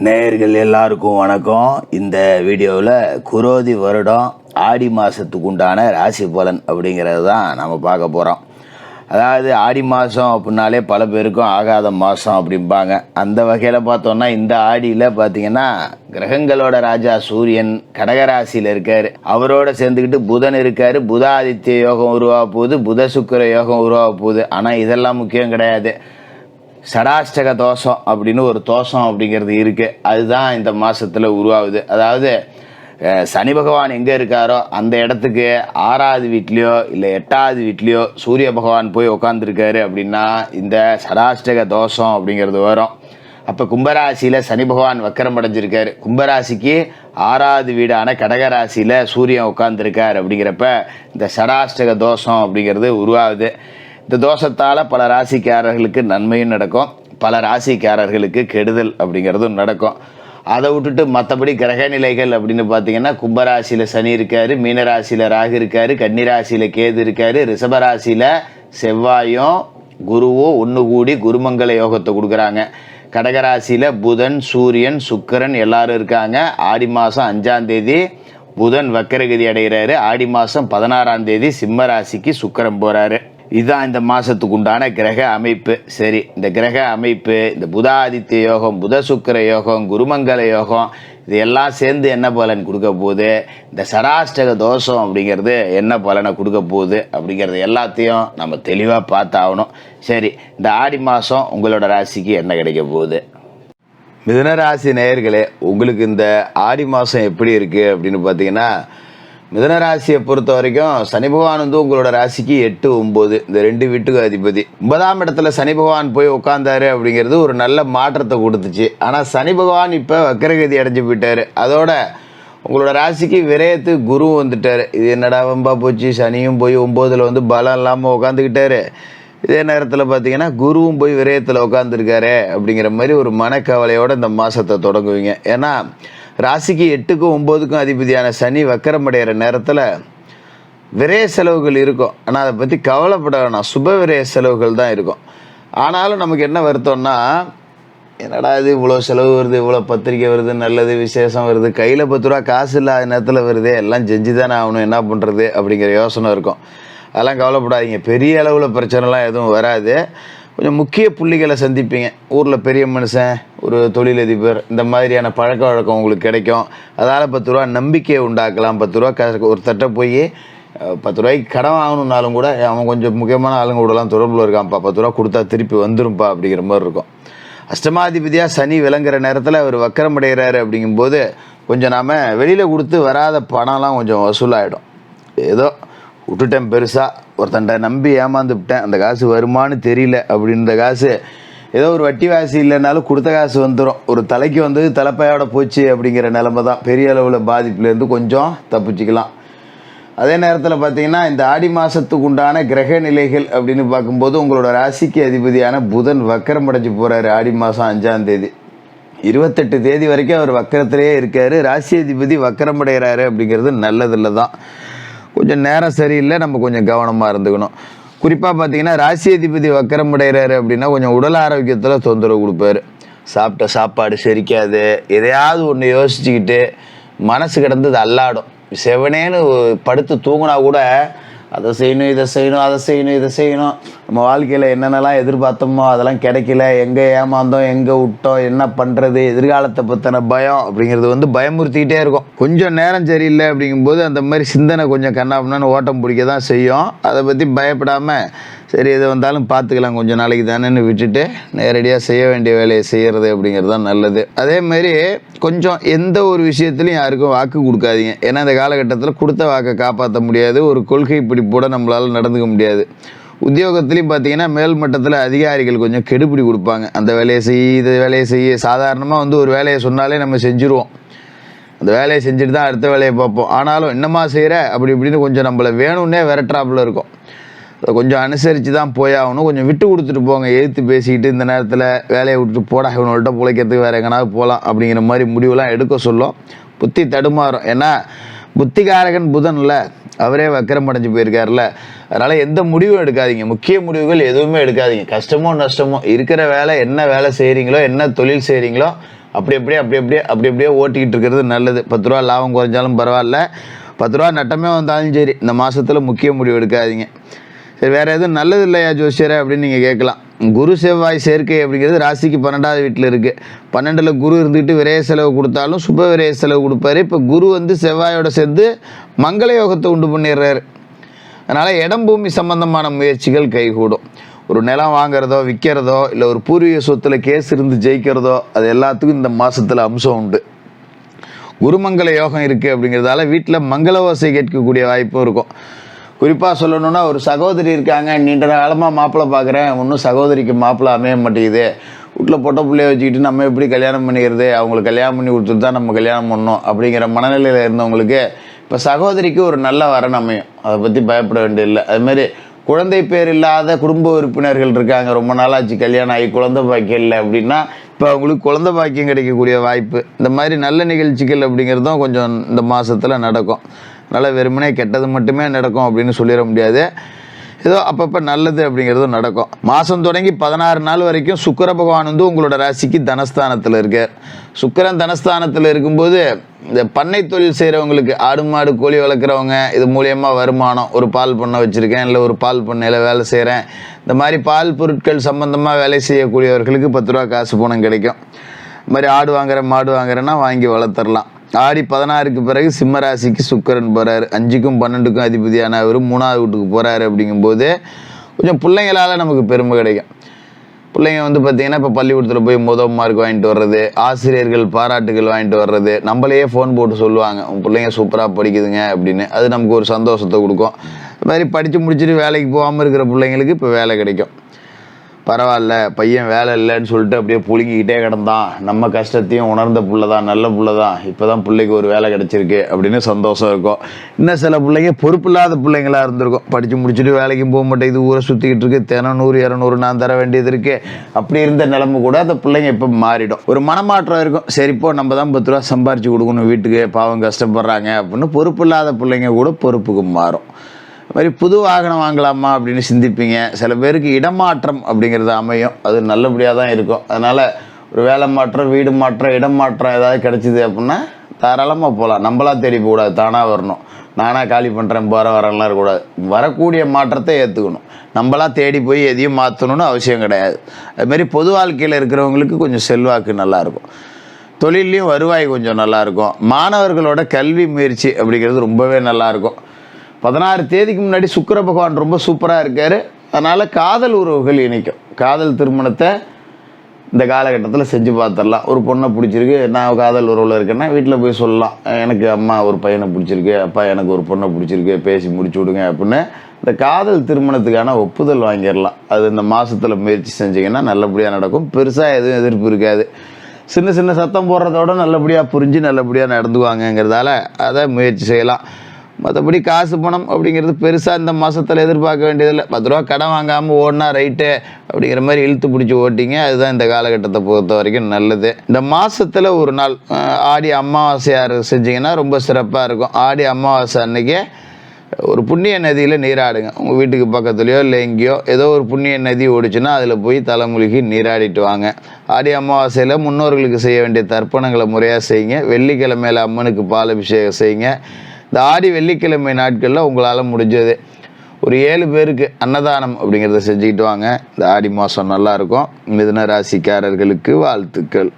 நேயர்கள் எல்லாருக்கும் வணக்கம். இந்த வீடியோவில் குரோதி வருடம் ஆடி மாதத்துக்கு உண்டான ராசி பலன் அப்படிங்கிறது தான் நம்ம பார்க்க போகிறோம். அதாவது ஆடி மாதம் அப்படின்னாலே பல பேருக்கும் ஆகாத மாதம் அப்படிம்பாங்க. அந்த வகையில் பார்த்தோன்னா இந்த ஆடியில் பார்த்திங்கன்னா கிரகங்களோட ராஜா சூரியன் கடகராசியில் இருக்கார். அவரோட சேர்ந்துக்கிட்டு புதன் இருக்கார். புதாதித்ய யோகம் உருவாக போகுது, புத சுக்கிர யோகம் உருவாக போகுது. ஆனால் இதெல்லாம் முக்கியம் கிடையாது. சடாஷ்டக தோஷம் அப்படின்னு ஒரு தோஷம் அப்படிங்கிறது இருக்குது. அதுதான் இந்த மாதத்தில் உருவாகுது. அதாவது சனி பகவான் எங்கே இருக்காரோ அந்த இடத்துக்கு 6வது வீட்லேயோ இல்லை 8வது வீட்லேயோ சூரிய பகவான் போய் உக்காந்துருக்காரு அப்படின்னா இந்த சடாஷ்டக தோஷம் அப்படிங்கிறது வரும். அப்போ கும்பராசியில் சனி பகவான் வக்கரம் அடைஞ்சிருக்காரு. கும்பராசிக்கு 6வது வீடான கடகராசியில் சூரியன் உட்காந்துருக்கார். அப்படிங்கிறப்ப இந்த சடாஷ்டக தோஷம் அப்படிங்கிறது உருவாகுது. இந்த தோஷத்தால் பல ராசிக்காரர்களுக்கு நன்மையும் நடக்கும், பல ராசிக்காரர்களுக்கு கெடுதல் அப்படிங்கிறதும் நடக்கும். அதை விட்டுட்டு மற்றபடி கிரக நிலைகள் அப்படின்னு பார்த்தீங்கன்னா கும்பராசியில் சனி இருக்கார், மீனராசியில் ராகு இருக்கார், கன்னிராசியில் கேது இருக்கார், ரிஷபராசியில் செவ்வாயும் குருவும் ஒன்று கூடி குருமங்கல யோகத்தை கொடுக்குறாங்க. கடகராசியில் புதன் சூரியன் சுக்கிரன் எல்லாரும் இருக்காங்க. ஆடி மாதம் 5ஆம் தேதி புதன் வக்கரகதி அடைகிறாரு. ஆடி மாதம் 16ஆம் தேதி சிம்ம ராசிக்கு சுக்கிரன் போகிறாரு. இதுதான் இந்த மாதத்துக்கு உண்டான கிரக அமைப்பு. சரி, இந்த கிரக அமைப்பு, இந்த புதாதித்ய யோகம், புத சுக்கிர யோகம், குருமங்கல யோகம், இது எல்லாம் சேர்ந்து என்ன பலன் கொடுக்க போகுது, இந்த சடாஷ்டக தோஷம் அப்படிங்கிறது என்ன பலனை கொடுக்க போகுது அப்படிங்கிறது எல்லாத்தையும் நம்ம தெளிவாக பார்த்தாகணும். சரி, இந்த ஆடி மாதம் உங்களோட ராசிக்கு என்ன கிடைக்க போகுது? மிதுனராசி நேயர்களே, உங்களுக்கு இந்த ஆடி மாதம் எப்படி இருக்குது அப்படின்னு பார்த்தீங்கன்னா, மிதுனராசியை பொறுத்த வரைக்கும் சனி பகவான் உங்களோட ராசிக்கு 8, 9 இந்த 2 வீட்டுக்கு அதிபதி. 9ஆம் இடத்துல சனி பகவான் போய் உட்காந்தாரு அப்படிங்கிறது ஒரு நல்ல மாற்றத்தை கொடுத்துச்சு. ஆனால் சனி பகவான் இப்போ வக்கரகதி அடைஞ்சு போயிட்டார். அதோட உங்களோட ராசிக்கு விரயத்து குரு வந்துட்டார். இது என்னடா வம்பா போச்சு, சனியும் போய் 9ல் பலம் இல்லாமல் உட்காந்துக்கிட்டாரு. இதே நேரத்தில் பார்த்தீங்கன்னா குருவும் போய் விரயத்தில் உட்காந்துருக்காரு அப்படிங்கிற மாதிரி ஒரு மனக்கவலையோடு இந்த மாதத்தை தொடங்குவீங்க. ஏன்னா ராசிக்கு 8க்கும் 9க்கும் அதிபதியான சனி வக்கரமடைகிற நேரத்தில் விரய செலவுகள் இருக்கும். ஆனால் அதை பற்றி கவலைப்பட வேணாம், சுப விரய செலவுகள் தான் இருக்கும். ஆனாலும் நமக்கு என்ன வருத்தம்னா, என்னடா இது இவ்வளோ செலவு வருது, இவ்வளோ பத்திரிக்கை வருது, நல்லது விசேஷம் வருது, கையில் 10 ரூபா காசு இல்லாத நேரத்தில் வருது, எல்லாம் செஞ்சு தானே ஆகணும், என்ன பண்ணுறது அப்படிங்கிற யோசனை இருக்கும். அதெல்லாம் கவலைப்படாதீங்க, பெரிய அளவில் பிரச்சனைலாம் எதுவும் வராது. கொஞ்சம் முக்கிய புள்ளிகளை சந்திப்பீங்க. ஊரில் பெரிய மனுஷன், ஒரு தொழிலதிபர், இந்த மாதிரியான பழக்க வழக்கம் உங்களுக்கு கிடைக்கும். அதால் 10 ரூபா நம்பிக்கையை உண்டாக்கலாம். 10 ரூபா ஒருத்தட்ட போய் 10 ரூபாய்க்கு கடன் வாங்கணுன்னாலும் கூட அவன் கொஞ்சம் முக்கியமான ஆளுங்க கூடலாம் தொடர்பில் இருக்கான்ப்பா, 10 ரூபா கொடுத்தா திருப்பி வந்துரும்ப்பா அப்படிங்கிற மாதிரி இருக்கும். அஷ்டமாதிபதியாக சனி விளங்குற நேரத்தில் அவர் வக்கரம் அடைகிறாரு. அப்படிங்கும்போது கொஞ்சம் நாம் வெளியில் கொடுத்து வராத பணம்லாம் கொஞ்சம் வசூலாகிடும். ஏதோ விட்டுட்டேன், பெருசாக ஒருத்தன்ட்ட நம்பி ஏமாந்து விட்டேன், அந்த காசு வருமானு தெரியல அப்படின்ற காசு ஏதோ ஒரு வட்டி வாசி இல்லைனாலும் கொடுத்த காசு வந்துடும். ஒரு தலைக்கு தலைப்பையோட போச்சு அப்படிங்கிற நிலைமை தான். பெரிய அளவில் பாதிப்புலேருந்து கொஞ்சம் தப்பிச்சிக்கலாம். அதே நேரத்தில் பார்த்தீங்கன்னா இந்த ஆடி மாதத்துக்கு உண்டான கிரக நிலைகள் அப்படின்னு பார்க்கும்போது உங்களோட ராசிக்கு அதிபதியான புதன் வக்கரம் அடைஞ்சு போகிறாரு. ஆடி மாதம் 5ஆம் தேதி 28 தேதி வரைக்கும் அவர் வக்கரத்திலேயே இருக்கார். ராசி அதிபதி வக்கரம் அடைகிறாரு அப்படிங்கிறது நல்லதில்லை தான். கொஞ்சம் நேரம் சரியில்லை, நம்ம கொஞ்சம் கவனமாக இருந்துக்கணும். குறிப்பாக பார்த்தீங்கன்னா ராசி அதிபதி வக்கரம் அடைகிறாரு அப்படின்னா கொஞ்சம் உடல் ஆரோக்கியத்தில் தொந்தரவு கொடுப்பாரு. சாப்பிட்ட சாப்பாடு செரிக்காது, எதையாவது ஒன்று யோசிச்சுக்கிட்டு மனசு கிடந்தது அல்லாடும். செவனேன்னு படுத்து தூங்கினா கூட அதை செய்யணும், இதை செய்யணும், அதை செய்யணும், இதை செய்யணும், நம்ம வாழ்க்கையில் என்னென்னலாம் எதிர்பார்த்தோமோ அதெல்லாம் கிடைக்கல, எங்கே ஏமாந்தோம், எங்கே விட்டோம், என்ன பண்ணுறது, எதிர்காலத்தை பற்றின பயம் அப்படிங்கிறது பயமுறுத்திக்கிட்டே இருக்கும். கொஞ்சம் நேரம் சரியில்லை அப்படிங்கும்போது அந்த மாதிரி சிந்தனை கொஞ்சம் கண்ணாப்புனான்னு ஓட்டம் பிடிக்க தான் செய்யும். அதை பற்றி பயப்படாமல் சரி எது வந்தாலும் பார்த்துக்கலாம், கொஞ்சம் நாளைக்கு தானேன்னு விட்டுட்டு நேரடியாக செய்ய வேண்டிய வேலையை செய்கிறது அப்படிங்கிறது தான் நல்லது. அதேமாரி கொஞ்சம் எந்த ஒரு விஷயத்துலையும் யாருக்கும் வாக்கு கொடுக்காதீங்க. ஏன்னா இந்த காலகட்டத்தில் கொடுத்த வாக்கை காப்பாற்ற முடியாது, ஒரு கொள்கை பிடிப்போட நம்மளால் நடந்துக்க முடியாது. உத்தியோகத்துலேயும் பார்த்தீங்கன்னா மேல் மட்டத்தில் அதிகாரிகள் கொஞ்சம் கெடுபிடி கொடுப்பாங்க. அந்த வேலையை செய், இது வேலையை செய்ய, சாதாரணமாக ஒரு வேலையை சொன்னாலே நம்ம செஞ்சுருவோம். அந்த வேலையை செஞ்சுட்டு தான் அடுத்த வேலையை பார்ப்போம். ஆனாலும் என்னம்மா செய்கிற அப்படி இப்படின்னு கொஞ்சம் நம்மளை வேணும்னே விரட்டுறாப்புல இருக்கும். அதை கொஞ்சம் அனுசரித்து தான் போயாகணும். கொஞ்சம் விட்டு கொடுத்துட்டு போங்க. எதிர்த்து பேசிக்கிட்டு இந்த நேரத்தில் வேலையை விட்டுட்டு போடா, இவனோட பிழைக்கிறதுக்கு வேறு எங்கனாவது போகலாம் அப்படிங்கிற மாதிரி முடிவுலாம் எடுக்க சொல்லும். புத்தி தடுமாறும். ஏன்னா புத்திகாரகன் புதன் இல்லை, அவரே வக்கரம் அடைஞ்சு போயிருக்காருல. அதனால் எந்த முடிவும் எடுக்காதீங்க, முக்கிய முடிவுகள் எதுவுமே எடுக்காதீங்க. கஷ்டமோ நஷ்டமோ இருக்கிற வேலை, என்ன வேலை செய்கிறீங்களோ, என்ன தொழில் செய்கிறீங்களோ அப்படியே ஓட்டிக்கிட்டு இருக்கிறது நல்லது. 10 ரூபா லாபம் குறைஞ்சாலும் பரவாயில்ல, 10 ரூபா நட்டமே வந்தாலும் சரி, இந்த மாதத்தில் முக்கிய முடிவு எடுக்காதீங்க. சரி, வேறு எதுவும் நல்லது இல்லையா ஜோசியரை அப்படின்னு நீங்கள் கேட்கலாம். குரு செவ்வாய் சேர்க்கை அப்படிங்கிறது ராசிக்கு 12வது வீட்டில் இருக்குது. 12ல் குரு இருந்துக்கிட்டு விரைய செலவு கொடுத்தாலும் சுப விரைய செலவு கொடுப்பாரு. இப்போ குரு வந்து செவ்வாயோட சேர்ந்து மங்கள யோகத்தை உண்டு பண்ணிடுறாரு. அதனால் இடம் பூமி சம்பந்தமான முயற்சிகள் கைகூடும். ஒரு நிலம் வாங்கிறதோ விற்கிறதோ இல்லை ஒரு பூர்வீக சொத்தில் கேஸ் இருந்து ஜெயிக்கிறதோ அது எல்லாத்துக்கும் இந்த மாதத்தில் அம்சம் உண்டு. குருமங்கள யோகம் இருக்குது அப்படிங்கிறதால வீட்டில் மங்கள ஓசை கேட்கக்கூடிய வாய்ப்பும் இருக்கும். குறிப்பாக சொல்லணுன்னா, ஒரு சகோதரி இருக்காங்க, நீண்ட காலமாக மாப்பிள்ளை பார்க்குறேன், இன்னும் சகோதரிக்கு மாப்பிள்ளை அமைய மாட்டேங்குது, வீட்டில் பொட்டை பிள்ளைய வச்சுக்கிட்டு நம்ம எப்படி கல்யாணம் பண்ணிக்கிறது, அவங்களுக்கு கல்யாணம் பண்ணி கொடுத்துட்டு தான் நம்ம கல்யாணம் பண்ணணும் அப்படிங்கிற மனநிலையில் இருந்தவங்களுக்கு இப்போ சகோதரிக்கு ஒரு நல்ல வரன் அமையும். அதை பற்றி பயப்பட வேண்டியதில்லை. அதுமாரி குழந்தை பேர் இல்லாத குடும்ப உறுப்பினர்கள் இருக்காங்க, ரொம்ப நாளாச்சு கல்யாணம் ஆகி குழந்தை பாக்கியம் இல்லை அப்படின்னா இப்போ அவங்களுக்கு குழந்தை பாக்கியம் கிடைக்கக்கூடிய வாய்ப்பு. இந்த மாதிரி நல்ல நிகழ்ச்சிகள் அப்படிங்கிறதும் கொஞ்சம் இந்த மாதத்தில் நடக்கும். அதனால் வெறுமனே கெட்டது மட்டுமே நடக்கும் அப்படின்னு சொல்லிட முடியாது. ஏதோ அப்பப்போ நல்லது அப்படிங்கிறதும் நடக்கும். மாதம் தொடங்கி 16 நாள் வரைக்கும் சுக்கிர பகவான் வந்து உங்களோட ராசிக்கு தனஸ்தானத்தில் இருக்கார். சுக்கிரன் தனஸ்தானத்தில் இருக்கும்போது இந்த பண்ணை தொழில் செய்கிறவங்களுக்கு, ஆடு மாடு கோழி வளர்க்குறவங்க, இது மூலியமாக வருமானம், ஒரு பால் பண்ணை வச்சுருக்கேன், இல்லை ஒரு பால் பண்ணையில் வேலை செய்கிறேன், இந்த மாதிரி பால் பொருட்கள் சம்மந்தமாக வேலை செய்யக்கூடியவர்களுக்கு 10 ரூபா காசு பணம் கிடைக்கும். இது மாதிரி ஆடு வாங்குறேன் மாடு வாங்குறேன்னா வாங்கி வளர்த்துடலாம். ஆடி 16க்கு பிறகு சிம்ம ராசிக்கு சுக்கிரன் போகிறாரு. 5க்கும் 12க்கும் அதிபதியான அவர் 3வது வீட்டுக்கு போகிறாரு. அப்படிங்கும்போது கொஞ்சம் பிள்ளைங்களால் நமக்கு பெருமை கிடைக்கும். பிள்ளைங்க வந்து பார்த்திங்கன்னா இப்போ பள்ளிக்கூடத்தில் போய் முதல் மார்க் வாங்கிட்டு வர்றது, ஆசிரியர்கள் பாராட்டுகள் வாங்கிட்டு வர்றது, நம்மளையே ஃபோன் போட்டு சொல்லுவாங்க உங்கள் பிள்ளைங்க சூப்பராக படிக்குதுங்க அப்படின்னு. அது நமக்கு ஒரு சந்தோஷத்தை கொடுக்கும். இது மாதிரி படித்து முடிச்சுட்டு வேலைக்கு போகாமல் இருக்கிற பிள்ளைங்களுக்கு இப்போ வேலை கிடைக்கும். பரவாயில்ல, பையன் வேலை இல்லைன்னு சொல்லிட்டு அப்படியே புழுங்கிக்கிட்டே கிடந்தான், நம்ம கஷ்டத்தையும் உணர்ந்த புள்ள தான், நல்ல புள்ள தான், இப்போ தான் பிள்ளைக்கு ஒரு வேலை கிடச்சிருக்கு அப்படின்னு சந்தோஷம் இருக்கும். இன்னும் சில பிள்ளைங்க பொறுப்பு இல்லாத பிள்ளைங்களாக இருந்திருக்கும், படித்து முடிச்சுட்டு வேலைக்கும் போக மாட்டேங்குது, ஊரை சுற்றிக்கிட்டு இருக்கு, தினம் 100-200 நான் தர வேண்டியது இருக்குது. அப்படி இருந்த நிலைமை கூட அந்த பிள்ளைங்க இப்போ மாறிடும். ஒரு மனமாற்றம் இருக்கும். சரிப்போ நம்ம தான் 10 ரூபா சம்பாரித்து கொடுக்கணும் வீட்டுக்கு, பாவம் கஷ்டப்படுறாங்க அப்படின்னு பொறுப்பு இல்லாத பிள்ளைங்க கூட பொறுப்புக்கு மாறும். இது மாதிரி புது வாகனம் வாங்கலாமா அப்படின்னு சிந்திப்பீங்க. சில பேருக்கு இடமாற்றம் அப்படிங்கிறது அமையும், அது நல்லபடியாக தான் இருக்கும். அதனால் ஒரு வேலை மாற்றம், வீடு மாற்றம், இடம் மாற்றம் ஏதாவது கிடச்சிது அப்படின்னா தாராளமாக போகலாம். நம்மளாக தேடி போகக்கூடாது, தானாக வரணும். நானாக காலி பண்ணுறேன் போகிற வரலாம் இருக்கக்கூடாது. வரக்கூடிய மாற்றத்தை ஏற்றுக்கணும். நம்மளாக தேடி போய் எதையும் மாற்றணும்னு அவசியம் கிடையாது. அதுமாரி பொது வாழ்க்கையில் இருக்கிறவங்களுக்கு கொஞ்சம் செல்வாக்கு நல்லாயிருக்கும். தொழிலையும் வருவாய் கொஞ்சம் நல்லாயிருக்கும். மாணவர்களோட கல்வி முயற்சி அப்படிங்கிறது ரொம்பவே நல்லாயிருக்கும். 16 தேதிக்கு முன்னாடி சுக்கிர பகவான் ரொம்ப சூப்பராக இருக்கார். அதனால் காதல் உறவுகள் இணைக்கும். காதல் திருமணத்தை இந்த காலகட்டத்தில் செஞ்சு பார்த்துடலாம். ஒரு பொண்ணை பிடிச்சிருக்கு, நான் காதல் உறவில் இருக்கேன்னா வீட்டில் போய் சொல்லலாம், எனக்கு அம்மா ஒரு பையனை பிடிச்சிருக்கு, அப்பா எனக்கு ஒரு பொண்ணை பிடிச்சிருக்கு, பேசி முடிச்சு விடுங்க அப்படின்னு இந்த காதல் திருமணத்துக்கான ஒப்புதல் வாங்கிடலாம். அது இந்த மாதத்தில் முயற்சி செஞ்சிங்கன்னா நல்லபடியாக நடக்கும். பெருசாக எதுவும் எதிர்ப்பு இருக்காது. சின்ன சின்ன சத்தம் போடுறதோட நல்லபடியாக புரிஞ்சு நல்லபடியாக நடந்துக்குவாங்கங்கிறதால அதை முயற்சி செய்யலாம். மற்றபடி காசு பணம் அப்படிங்கிறது பெருசாக இந்த மாதத்தில் எதிர்பார்க்க வேண்டியதில்லை. 10 ரூபா கடன் வாங்காமல் ஓடினா ரைட்டு அப்படிங்கிற மாதிரி இழுத்து பிடிச்சி ஓட்டிங்க. அதுதான் இந்த காலகட்டத்தை பொறுத்த வரைக்கும் நல்லது. இந்த மாதத்தில் ஒரு நாள் ஆடி அமாவாசையார் செஞ்சிங்கன்னா ரொம்ப சிறப்பாக இருக்கும். ஆடி அமாவாசை அன்றைக்கி ஒரு புண்ணிய நதியில் நீராடுங்க. உங்கள் வீட்டுக்கு பக்கத்துலையோ இல்லை எங்கேயோ ஏதோ ஒரு புண்ணிய நதி ஓடிச்சுன்னா அதில் போய் தலைமுழுகி நீராடிட்டு வாங்க. ஆடி அமாவாசையில் முன்னோர்களுக்கு செய்ய வேண்டிய தர்ப்பணங்களை முறையாக செய்யுங்க. வெள்ளிக்கிழமையில் அம்மனுக்கு பால் அபிஷேகம் செய்யுங்க. இந்த ஆடி வெள்ளிக்கிழமை நாட்களில் உங்களால் முடிஞ்சது ஒரு 7 பேருக்கு அன்னதானம் அப்படிங்கிறத செஞ்சுக்கிட்டு வாங்க. இந்த ஆடி மாதம் நல்லாயிருக்கும். மிதுன ராசிக்காரர்களுக்கு வாழ்த்துக்கள்.